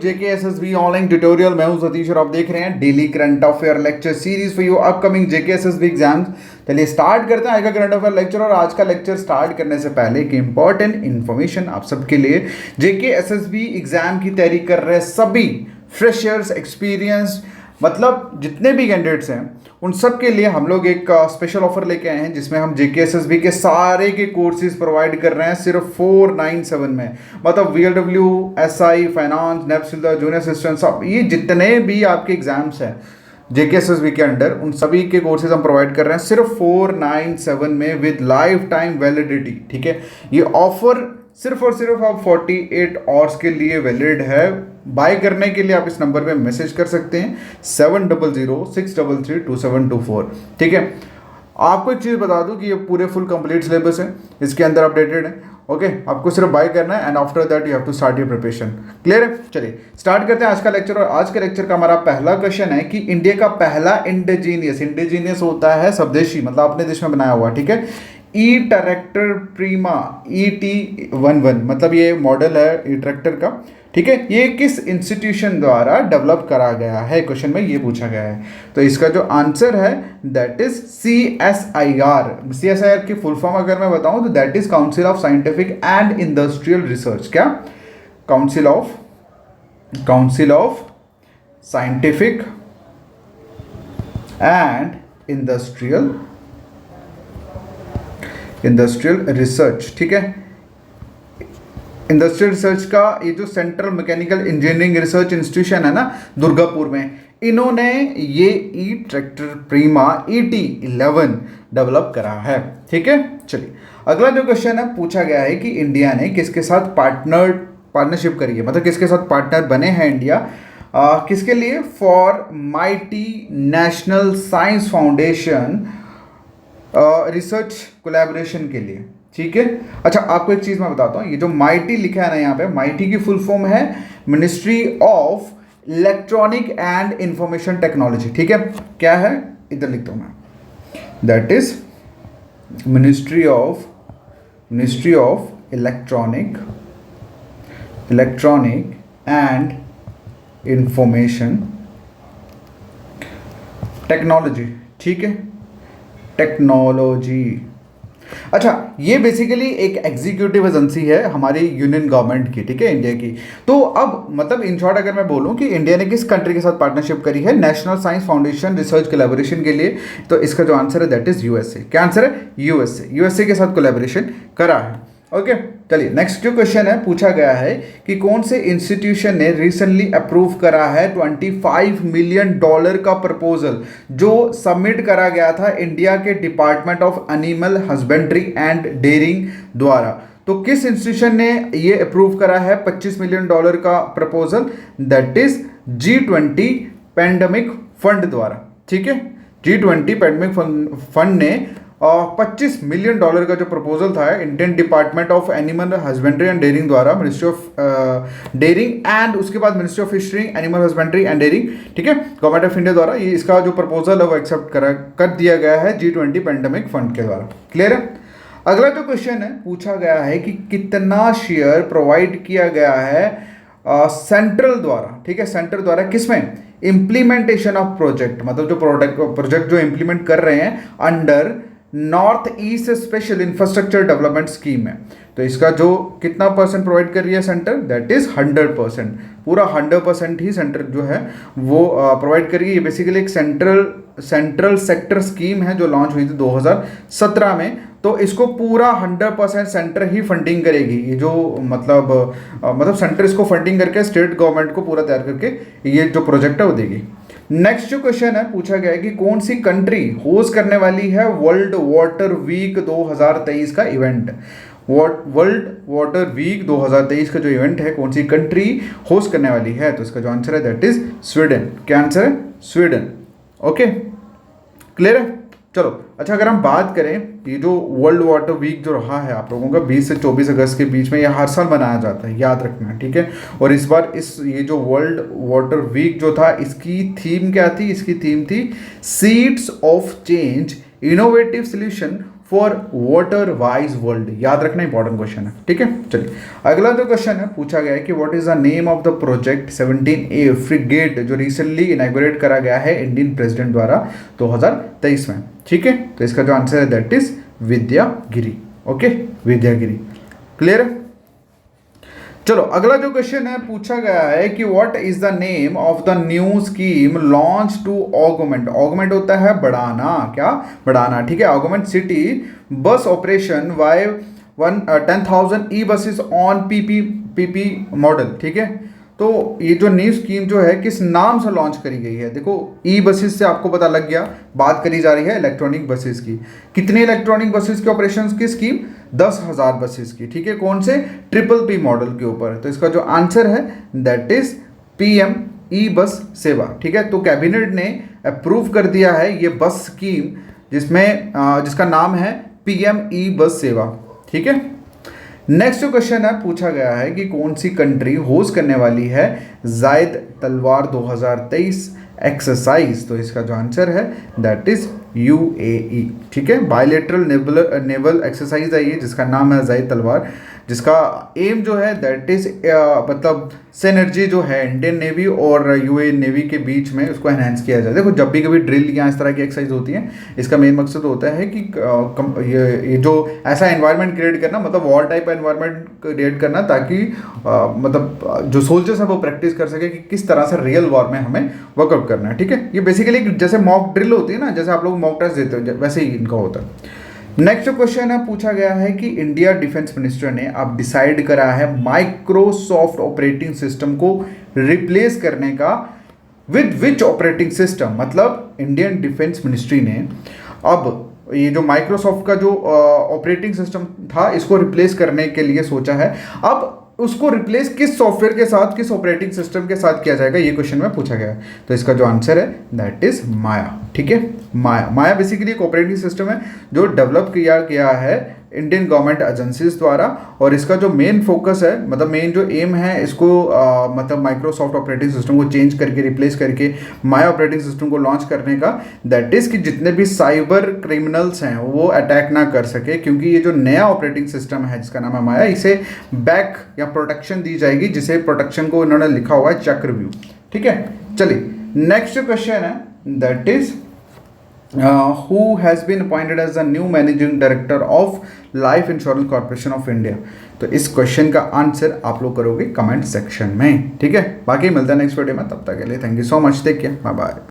JKSSB online tutorial. मैं हूं सतीश और आप देख रहे हैं daily current affair lecture series for your upcoming JKSSB exams. चलिए स्टार्ट करते हैं आज का करंट अफेयर लेक्चर। और आज का लेक्चर स्टार्ट करने से पहले एक इंपॉर्टेंट इन्फॉर्मेशन आप सबके लिए। JKSSB एग्जाम की तैयारी कर रहे सभी फ्रेशर्स, एक्सपीरियंस, मतलब जितने भी कैंडिडेट्स हैं उन सब के लिए हम लोग एक स्पेशल ऑफर लेके आए हैं, जिसमें हम JKSSB के सारे के कोर्सेज प्रोवाइड कर रहे हैं सिर्फ 497 में। मतलब VLW, SI, फाइनेंस, नेप्सिल, जूनियर असिस्टेंट, सब ये जितने भी आपके एग्जाम्स हैं JKSSB के अंडर, उन सभी के कोर्सेज हम प्रोवाइड कर रहे हैं सिर्फ 497 में विद लाइफ टाइम वैलिडिटी। ठीक है, ये ऑफर सिर्फ और सिर्फ आप 48 आवर्स के लिए वैलिड है। बाय करने के लिए आप इस नंबर पे मैसेज कर सकते हैं 7006332724। ठीक है, आपको एक चीज़ बता दूं कि ये पूरे फुल कंप्लीट सिलेबस है, इसके अंदर अपडेटेड है। ओके, आपको सिर्फ बाय करना है and after that you have to start your preparation. Clear है? चलिए स्टार्ट करते हैं आज का लेक्चर। और आज के लेक्चर का हमारा पहला क्वेश्चन है कि इंडिया का पहला इंडिजीनियस होता है स्वदेशी, मतलब अपने देश में बनाया हुआ, ठीक है, ई ट्रैक्टर प्रीमा ET11, मतलब ये मॉडल है ई ट्रैक्टर का। ठीक है, ये किस इंस्टीट्यूशन द्वारा डेवलप करा गया है, क्वेश्चन में ये पूछा गया है। तो इसका जो आंसर है दैट इज CSIR। CSIR की फुल फॉर्म अगर मैं बताऊं तो that is council of scientific and industrial research. क्या? Council of scientific and industrial research. ठीक है, इंडस्ट्रियल रिसर्च का ये जो central mechanical engineering research institution है ना दुर्गापुर में, इन्होंने ये ई ट्रैक्टर प्रीमा ET11 डेवलप करा है। ठीक है, चलिए अगला जो क्वेश्चन है पूछा गया है कि इंडिया ने किसके साथ पार्टनरशिप करी है, मतलब किसके साथ पार्टनर बने हैं इंडिया, किसके लिए? For mighty national science foundation research collaboration के लिए। ठीक है, अच्छा आपको एक चीज़ मैं बताता हूँ, ये जो माइटी लिखा है ना यहाँ पे, माइटी की फुल फॉर्म है ministry of electronic and information technology. ठीक है, क्या है इधर लिखता हूँ मैं, that is ministry of electronic and information technology. ठीक है, टेक्नोलॉजी। अच्छा, ये बेसिकली एक एग्जीक्यूटिव एजेंसी है हमारी यूनियन गवर्नमेंट की, ठीक है, इंडिया की। तो अब मतलब इन शॉर्ट अगर मैं बोलूं कि इंडिया ने किस कंट्री के साथ पार्टनरशिप करी है national science foundation research collaboration के लिए, तो इसका जो आंसर है दैट इज USA। क्या आंसर है? USA के साथ कोलैबोरेशन करा है। ओके, चलिए नेक्स्ट जो क्वेश्चन है पूछा गया है कि कौन से इंस्टीट्यूशन ने रिसेंटली अप्रूव करा है $25 मिलियन का प्रपोजल जो सबमिट करा गया था इंडिया के department of animal husbandry and dairying द्वारा। तो किस इंस्टीट्यूशन ने ये अप्रूव करा है $25 मिलियन का proposal? That is G20 pandemic fund द्वारा। ठीक है, G20 पैंडेमिक फंड ने $25 मिलियन का जो प्रपोजल था Indian department of animal husbandry and dairying द्वारा, मिनिस्ट्री ऑफ डेयरिंग एंड उसके बाद ministry of fishery, animal husbandry and dairying, ठीक है, गवर्नमेंट ऑफ इंडिया द्वारा ये इसका जो प्रपोजल है वो एक्सेप्ट कर दिया गया है G20 पैंडेमिक फंड के द्वारा। क्लियर है? अगला जो क्वेश्चन है पूछा गया है कि कितना शेयर प्रोवाइड किया गया है सेंट्रल द्वारा। ठीक है, सेंट्रल द्वारा किसमें? इम्प्लीमेंटेशन ऑफ प्रोजेक्ट, मतलब जो प्रोजेक्ट जो इम्प्लीमेंट कर रहे हैं under north east special infrastructure development scheme है। तो इसका जो कितना परसेंट प्रोवाइड कर रही है सेंटर, दैट इज 100%। पूरा 100% ही सेंटर जो है वो प्रोवाइड करेगी। ये बेसिकली एक सेंट्रल सेक्टर स्कीम है जो लॉन्च हुई थी 2017 में। तो इसको पूरा 100% सेंटर ही फंडिंग करेगी। ये जो मतलब सेंटर इसको फंडिंग करके स्टेट गवर्नमेंट को पूरा तैयार करके ये जो प्रोजेक्ट है वो देगी। नेक्स्ट जो क्वेश्चन है पूछा गया है कि कौन सी कंट्री होस्ट करने वाली है वर्ल्ड वाटर वीक 2023 का इवेंट। वर्ल्ड वाटर वीक 2023 का जो इवेंट है कौन सी कंट्री होस्ट करने वाली है? तो इसका जो आंसर है दैट इज स्वीडन। क्या आंसर है? स्वीडन। ओके, क्लियर है? चलो अच्छा, अगर हम बात करें ये जो वर्ल्ड वाटर वीक जो रहा है आप लोगों का 20 से 24 अगस्त के बीच में, ये हर साल मनाया जाता है, याद रखना, ठीक है। और इस बार ये जो वर्ल्ड वाटर वीक जो था इसकी थीम क्या थी? इसकी थीम थी seeds of change innovative solution for water wise world. याद रखना इंपॉर्टेंट क्वेश्चन है, ठीक है। चलिए अगला जो क्वेश्चन है पूछा गया है कि what is the name of the project 17A frigate जो रिसेंटली इनॉग्रेट करा गया है इंडियन प्रेसिडेंट द्वारा 2023 में, ठीक है। तो इसका जो आंसर है that is Vidyagiri. Okay, Vidyagiri. Clear है। चलो अगला जो क्वेश्चन है पूछा गया है कि what is the name of the new scheme launch to augment. Augment होता है बढ़ाना, क्या बढ़ाना, ठीक है। Augment city bus operation by 10,000 e buses on PP model, ठीक है। तो ये जो न्यू स्कीम जो है किस नाम से लॉन्च करी गई है। देखो ई बसेस से आपको पता लग गया, बात करी जा रही है इलेक्ट्रॉनिक बसेस की। कितने इलेक्ट्रॉनिक बसेस के ऑपरेशन की स्कीम, 10,000 बसेस की, ठीक है। कौन से, PPP मॉडल के ऊपर। तो इसका जो आंसर है दैट इज PM ई बस सेवा, ठीक है। तो कैबिनेट ने अप्रूव कर दिया है ये बस स्कीम जिसमें जिसका नाम है PM ई बस सेवा, ठीक है। नेक्स्ट जो क्वेश्चन है पूछा गया है कि कौन सी कंट्री होस्ट करने वाली है जायद तलवार 2023 एक्सरसाइज। तो इसका जो आंसर है दैट इज UAE, ठीक है। बायलेटरल नेवल एक्सरसाइज है ये जिसका नाम है जायद तलवार, जिसका एम जो है दैट इज मतलब सिनर्जी जो है इंडियन नेवी और UAE नेवी के बीच में उसको एनहेंस किया जाए। देखो जब भी कभी ड्रिल या इस तरह की एक्सरसाइज होती है इसका मेन मकसद होता है कि ये जो ऐसा एनवायरनमेंट क्रिएट करना, मतलब वॉर टाइप एनवायरनमेंट क्रिएट करना, ताकि मतलब जो सोल्जर्स है वो प्रैक्टिस कर सके कि किस तरह से रियल वॉर में हमें वर्कआउट करना है, ठीक है। ये बेसिकली जैसे मॉक ड्रिल होती है ना, जैसे आप लोग मॉक टेस्ट देते हो वैसे ही इनका होता है। नेक्स्ट जो क्वेश्चन है पूछा गया है कि इंडिया डिफेंस मिनिस्टर ने अब डिसाइड करा है माइक्रोसॉफ्ट ऑपरेटिंग सिस्टम को रिप्लेस करने का विद विच ऑपरेटिंग सिस्टम। मतलब इंडियन डिफेंस मिनिस्ट्री ने अब ये जो माइक्रोसॉफ्ट का जो ऑपरेटिंग सिस्टम था इसको रिप्लेस करने के लिए सोचा है। अब उसको रिप्लेस किस सॉफ्टवेयर के साथ, किस ऑपरेटिंग सिस्टम के साथ किया जाएगा, ये क्वेश्चन में पूछा गया है। तो इसका जो आंसर है दैट इज माया, ठीक है। माया बेसिकली एक ऑपरेटिंग सिस्टम है जो डेवलप किया गया है इंडियन गवर्नमेंट एजेंसीज द्वारा, और इसका जो मेन फोकस है, मतलब मेन जो एम है इसको मतलब माइक्रोसॉफ्ट ऑपरेटिंग सिस्टम को चेंज करके रिप्लेस करके माया ऑपरेटिंग सिस्टम को लॉन्च करने का, दैट इज कि जितने भी साइबर क्रिमिनल्स हैं वो अटैक ना कर सके, क्योंकि ये जो नया ऑपरेटिंग सिस्टम है जिसका नाम है माया, इसे बैक या प्रोटेक्शन दी जाएगी, जिसे प्रोटेक्शन को इन्होंने लिखा हुआ है चक्रव्यूह, ठीक है। चलिए नेक्स्ट क्वेश्चन है that is who has been appointed as the new managing director of life insurance corporation of India. तो इस क्वेश्चन का आंसर आप लोग करोगे कमेंट सेक्शन में, ठीक है। बाकी मिलता है नेक्स्ट वीडियो में, तब तक के लिए thank you so much, take care, bye bye.